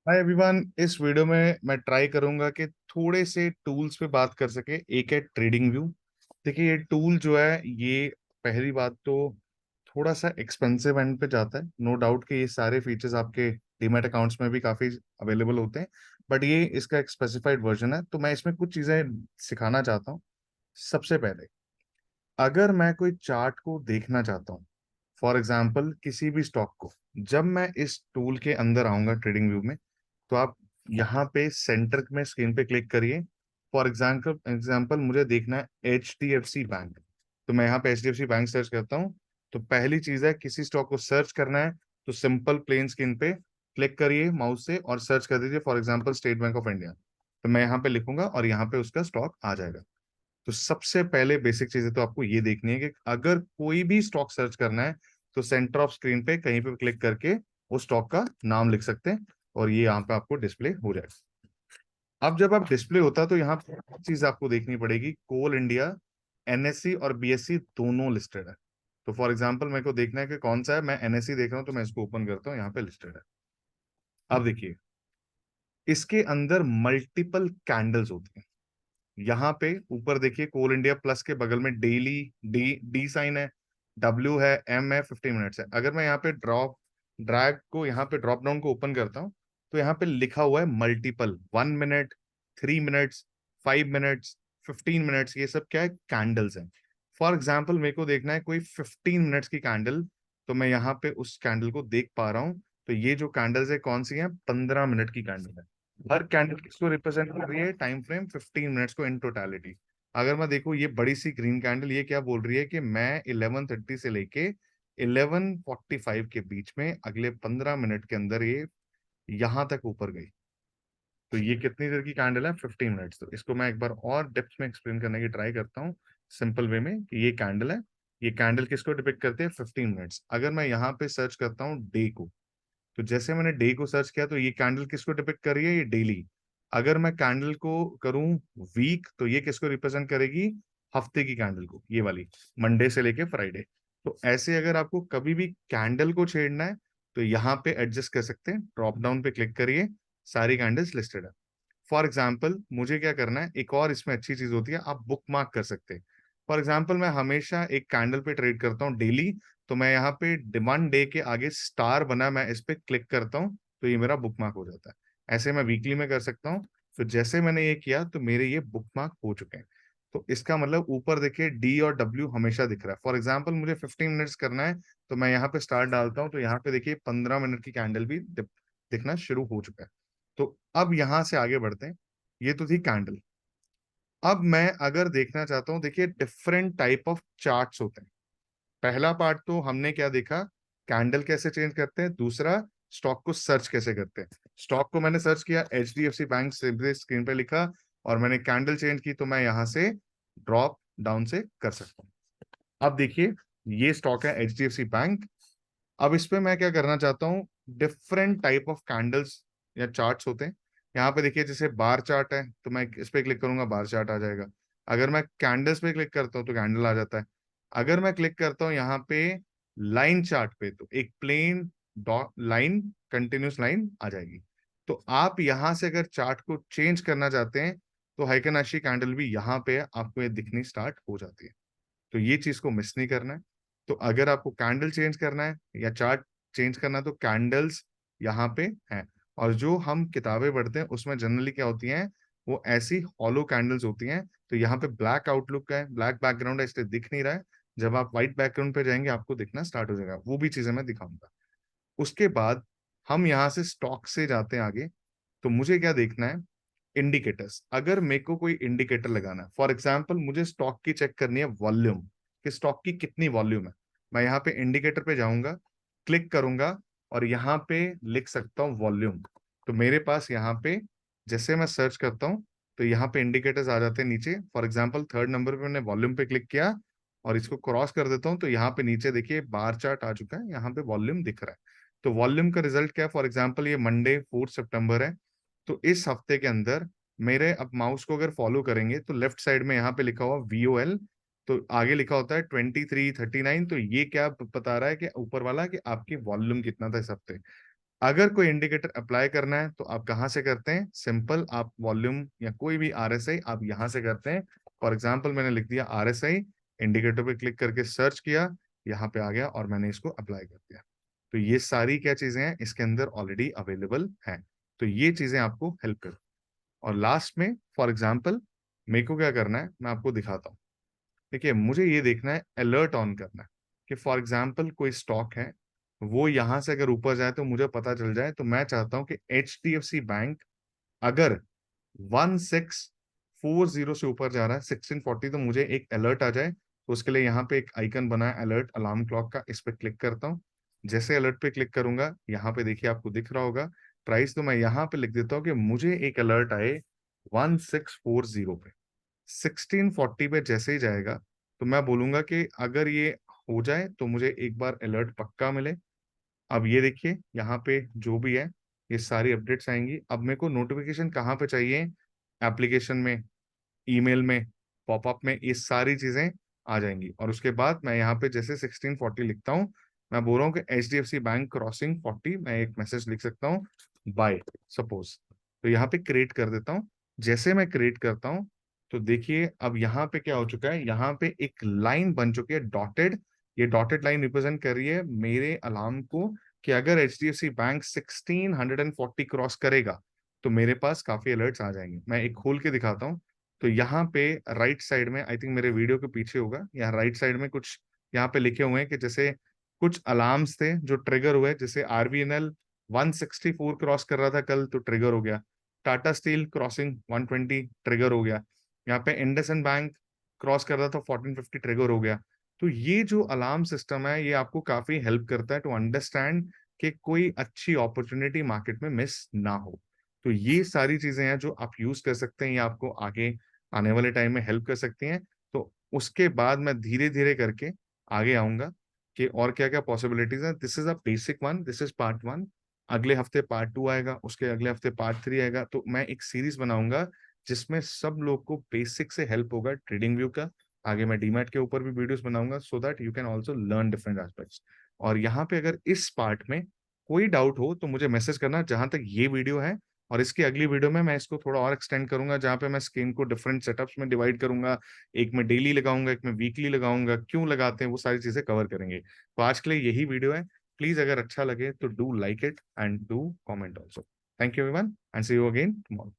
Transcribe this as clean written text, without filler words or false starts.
Hi everyone. इस video में मैं ट्राई करूंगा कि थोड़े से टूल्स पे बात कर सके। एक है ट्रेडिंग व्यू। देखिए ये टूल जो है ये पहली बात तो थोड़ा सा एक्सपेंसिव एंड पे जाता है। नो डाउट कि ये सारे फीचर्स आपके डीमैट अकाउंट्स में भी काफी अवेलेबल होते हैं, बट ये इसका एक स्पेसिफाइड वर्जन है। तो मैं इसमें कुछ चीजें सिखाना चाहता हूँ। सबसे पहले, अगर मैं कोई चार्ट को देखना चाहता हूँ, फॉर एग्जाम्पल किसी भी स्टॉक को, जब मैं इस टूल के अंदर आऊंगा ट्रेडिंग व्यू में, तो आप यहाँ पे सेंटर में स्क्रीन पे क्लिक करिए। फॉर एग्जाम्पल एग्जाम्पल मुझे देखना है HDFC बैंक। तो मैं यहाँ पे HDFC बैंक सर्च करता हूँ। तो पहली चीज है, किसी स्टॉक को सर्च करना है तो सिंपल प्लेन स्क्रीन पे क्लिक करिए माउस से और सर्च कर दीजिए, for example state bank of India. तो मैं यहाँ पे लिखूंगा और यहाँ पे उसका स्टॉक आ जाएगा। तो सबसे पहले बेसिक चीजें तो आपको ये देखनी है कि अगर कोई भी स्टॉक सर्च करना है तो सेंटर ऑफ स्क्रीन पे कहीं पे क्लिक करके उस स्टॉक का नाम लिख सकते हैं और ये यहाँ पे आपको डिस्प्ले हो जाएगा। अब जब आप डिस्प्ले होता है तो यहाँ पे चीज आपको देखनी पड़ेगी, कोल इंडिया, NSE और BSE दोनों लिस्टेड है। तो फॉर एग्जाम्पल मेरे को देखना है कि कौन सा है। मैं NSE देख रहा हूँ तो मैं इसको ओपन करता हूँ, यहाँ पे लिस्टेड है। अब देखिए इसके अंदर मल्टीपल कैंडल्स होती हैं। यहाँ पे ऊपर देखिए कोल इंडिया प्लस के बगल में डेली डी डी साइन है, W है, M है, 15 मिनट्स है। अगर मैं यहाँ पे ड्रैग को यहाँ पे ड्रॉप डाउन को ओपन करता हूँ तो यहाँ पे लिखा हुआ है multiple, 1 minute, 3 minutes, 5 minutes, 15 minutes. ये सब क्या है? कैंडल्स हैं। फॉर एग्जाम्पल मेरे को देखना है कोई 15 मिनट्स की कैंडल, तो मैं यहाँ पे उस कैंडल को देख पा रहा हूँ। तो ये जो कैंडल्स है कौन सी है? 15 मिनट की कैंडल है। हर कैंडल किसको रिप्रेजेंट कर रही है? टाइम फ्रेम 15 मिनट्स को इन टोटालिटी। अगर मैं देखूं ये बड़ी सी ग्रीन कैंडल, ये क्या बोल रही है कि मैं 11:30 से लेके 11:45 के बीच में अगले 15 मिनट के अंदर ये यहां तक ऊपर गई। तो ये कितनी देर की कैंडल है? 15 मिनट्स। तो इसको मैं एक बार और डेप्थ में एक्सप्लेन करने की ट्राई करता हूँ सिंपल वे में कि ये कैंडल है। ये कैंडल किसको डिपिक्ट करते हैं? 15 मिनट्स। अगर मैं यहाँ पे सर्च करता हूँ डे को, तो जैसे मैंने डे को सर्च किया तो ये कैंडल किसको डिपिक्ट कर रही है? ये डेली। अगर मैं कैंडल को करूं वीक, तो ये किसको रिप्रेजेंट करेगी? हफ्ते की कैंडल को, ये वाली, मंडे से लेके फ्राइडे। तो ऐसे अगर आपको कभी भी कैंडल को छेड़ना है तो यहाँ पे एडजस्ट कर सकते हैं। ड्रॉप डाउन पे क्लिक करिए, सारी कैंडल्स लिस्टेड है। फॉर एग्जाम्पल मुझे क्या करना है, एक और इसमें अच्छी चीज होती है, आप बुक मार्क कर सकते हैं। फॉर एग्जाम्पल मैं हमेशा एक कैंडल पे ट्रेड करता हूँ डेली। तो मैं यहाँ पे डिमांड डे के आगे स्टार बना, मैं इस पे क्लिक करता हूँ तो ये मेरा बुक मार्क हो जाता है। ऐसे मैं वीकली में कर सकता हूँ। तो जैसे मैंने ये किया तो मेरे ये बुक मार्क हो चुके हैं। तो इसका मतलब ऊपर देखिए D और W हमेशा दिख रहा है। फॉर एग्जाम्पल मुझे 15 मिनट्स करना है तो मैं यहाँ पे स्टार डालता हूँ तो यहाँ पे देखिए 15 मिनट की कैंडल भी दिखना शुरू हो चुका है। तो अब यहां से आगे बढ़ते हैं। ये तो थी कैंडल। अब मैं अगर देखना चाहता हूं, देखिए डिफरेंट टाइप ऑफ चार्ट्स होते हैं। पहला पार्ट तो हमने क्या देखा, कैंडल कैसे चेंज करते हैं। दूसरा, स्टॉक को सर्च कैसे करते हैं। स्टॉक को मैंने सर्च किया, HDFC बैंक से स्क्रीन पे लिखा और मैंने कैंडल चेंज की तो मैं यहां से ड्रॉप डाउन से कर सकता हूं। अब देखिए ये स्टॉक है HDFC बैंक। अब इस पे मैं क्या करना चाहता हूँ, डिफरेंट टाइप ऑफ कैंडल्स या चार्ट्स होते हैं। यहाँ पे देखिए जैसे बार चार्ट है तो मैं इस पे क्लिक करूंगा, बार चार्ट आ जाएगा। अगर मैं कैंडल्स पे क्लिक करता हूँ तो कैंडल आ जाता है। अगर मैं क्लिक करता हूँ यहाँ पे लाइन चार्ट पे तो एक plain dot line, continuous line आ जाएगी। तो आप यहाँ से अगर चार्ट को चेंज करना चाहते हैं तो हाइकनाशी कैंडल भी यहाँ पे है, आपको ये दिखनी स्टार्ट हो जाती है। तो ये चीज को मिस नहीं करना है। तो अगर आपको कैंडल चेंज करना है या चार्ट चेंज करना है तो कैंडल्स यहाँ पे हैं। और जो हम किताबें पढ़ते हैं उसमें जनरली क्या होती हैं, वो ऐसी हॉलो कैंडल्स होती हैं। तो यहाँ पे ब्लैक आउटलुक है, ब्लैक बैकग्राउंड है, इसलिए दिख नहीं रहा है। जब आप व्हाइट बैकग्राउंड पे जाएंगे आपको दिखना स्टार्ट हो जाएगा। वो भी चीजें मैं दिखाऊंगा। उसके बाद हम यहाँ से स्टॉक से जाते हैं आगे। तो मुझे क्या देखना है, इंडिकेटर्स। अगर मेरे को कोई इंडिकेटर लगाना है, फॉर एग्जांपल मुझे स्टॉक की चेक करनी है वॉल्यूम, कि स्टॉक की कितनी वॉल्यूम है। मैं यहाँ पे इंडिकेटर पे जाऊंगा, क्लिक करूंगा और यहाँ पे लिख सकता हूँ वॉल्यूम। तो मेरे पास यहाँ पे जैसे मैं सर्च करता हूँ तो यहाँ पे इंडिकेटर्स आ जाते हैं नीचे। फॉर एग्जाम्पल 3rd नंबर पे मैंने वॉल्यूम पे क्लिक किया और इसको क्रॉस कर देता हूँ तो यहाँ पे नीचे देखिए बार चार्ट आ चुका है, यहाँ पे वॉल्यूम दिख रहा है। तो वॉल्यूम का रिजल्ट क्या है, फॉर एग्जाम्पल ये मंडे 4 सितंबर है। तो इस हफ्ते के अंदर मेरे, अब माउस को अगर फॉलो करेंगे तो लेफ्ट साइड में यहाँ पे लिखा हुआ VOL, तो आगे लिखा होता है 2339। तो ये क्या बता रहा है कि ऊपर वाला कि आपकी वॉल्यूम कितना था इस हफ्ते। अगर कोई इंडिकेटर अप्लाई करना है तो आप कहाँ से करते हैं? सिंपल, आप वॉल्यूम या कोई भी आरएसआई आप यहाँ से करते हैं। फॉर एग्जाम्पल मैंने लिख दिया आरएसआई, इंडिकेटर पे क्लिक करके सर्च किया, यहाँ पे आ गया और मैंने इसको अप्लाई कर दिया। तो ये सारी क्या चीजें हैं इसके अंदर ऑलरेडी अवेलेबल हैं। तो ये चीजें आपको हेल्प कर। और लास्ट में फॉर एग्जाम्पल मेरे को क्या करना है मैं आपको दिखाता हूँ। देखिए मुझे ये देखना है, अलर्ट ऑन करना है कि फॉर एग्जाम्पल कोई स्टॉक है, वो यहां से अगर ऊपर जाए तो मुझे पता चल जाए। तो मैं चाहता हूं कि HDFC बैंक अगर 1640 से ऊपर जा रहा है, 1640, तो मुझे एक अलर्ट आ जाए। तो उसके लिए यहाँ पे एक आइकन बना है अलर्ट अलार्म क्लॉक का, इस पे क्लिक करता हूँ। जैसे अलर्ट पे क्लिक करूंगा, यहाँ पे देखिए आपको दिख रहा होगा प्राइस, तो मैं यहाँ पे लिख देता हूँ कि मुझे एक अलर्ट आए 1640 पे। 1640 पे जैसे ही जाएगा तो मैं बोलूंगा कि अगर ये हो जाए तो मुझे एक बार अलर्ट पक्का मिले। अब ये देखिए यहाँ पे जो भी है ये सारी अपडेट्स आएंगी। अब मेरे को नोटिफिकेशन कहाँ पे चाहिए? एप्लीकेशन में, ईमेल में, पॉपअप में, ये सारी चीजें आ जाएंगी। और उसके बाद मैं यहाँ पे जैसे 1640 लिखता हूँ, मैं बोल रहा हूँ कि HDFC बैंक क्रॉसिंग 40, मैं एक मैसेज लिख सकता हूँ बाय सपोज। तो यहाँ पे क्रिएट कर देता हूँ। जैसे मैं क्रिएट करता हूँ तो देखिए अब यहाँ पे क्या हो चुका है, यहाँ पे एक लाइन बन चुकी है डॉटेड। ये डॉटेड लाइन रिप्रेजेंट कर रही है मेरे अलार्म को कि अगर HDFC बैंक 1640 क्रॉस करेगा तो मेरे पास काफी अलर्ट्स आ जाएंगे। मैं एक खोल के दिखाता हूँ। तो यहाँ पे राइट साइड में, आई थिंक मेरे वीडियो के पीछे होगा, यहाँ राइट साइड में कुछ यहाँ पे लिखे हुए हैं कि जैसे कुछ अलार्म्स थे जो ट्रिगर हुए, जैसे RVNL 164 क्रॉस कर रहा था कल तो ट्रिगर हो गया, टाटा स्टील क्रॉसिंग 120 ट्रिगर हो गया, यहाँ पे इंडसइंड बैंक क्रॉस कर रहा था 1450 ट्रिगर हो गया। तो ये जो अलार्म सिस्टम है ये आपको काफी हेल्प करता है टू अंडरस्टैंड कि कोई अच्छी अपॉर्चुनिटी मार्केट में मिस ना हो। तो ये सारी चीजें हैं जो आप यूज कर सकते हैं, ये आपको आगे आने वाले टाइम में हेल्प कर सकती हैं। तो उसके बाद मैं धीरे धीरे करके आगे आऊंगा कि और क्या क्या पॉसिबिलिटीज हैं। This is a basic one, this is part 1। अगले हफ्ते पार्ट 2 आएगा, उसके अगले हफ्ते पार्ट 3 आएगा। तो मैं एक सीरीज बनाऊंगा जिसमें सब लोग को बेसिक से हेल्प होगा ट्रेडिंग व्यू का। आगे मैं डीमैट के ऊपर भी वीडियोस बनाऊंगा so that you can also learn different aspects. और यहाँ पे अगर इस पार्ट में कोई डाउट हो तो मुझे मैसेज करना। जहां तक ये वीडियो है और इसकी अगली वीडियो में मैं इसको थोड़ा और एक्सटेंड करूंगा, जहां पे मैं स्क्रीन को डिफरेंट सेटअप्स में डिवाइड करूंगा। एक में डेली लगाऊंगा, एक में वीकली लगाऊंगा, क्यों लगाते हैं वो सारी चीजें कवर करेंगे। तो आज के लिए यही वीडियो है। प्लीज अगर अच्छा लगे तो do like it and do comment also. Thank you everyone and see you again tomorrow.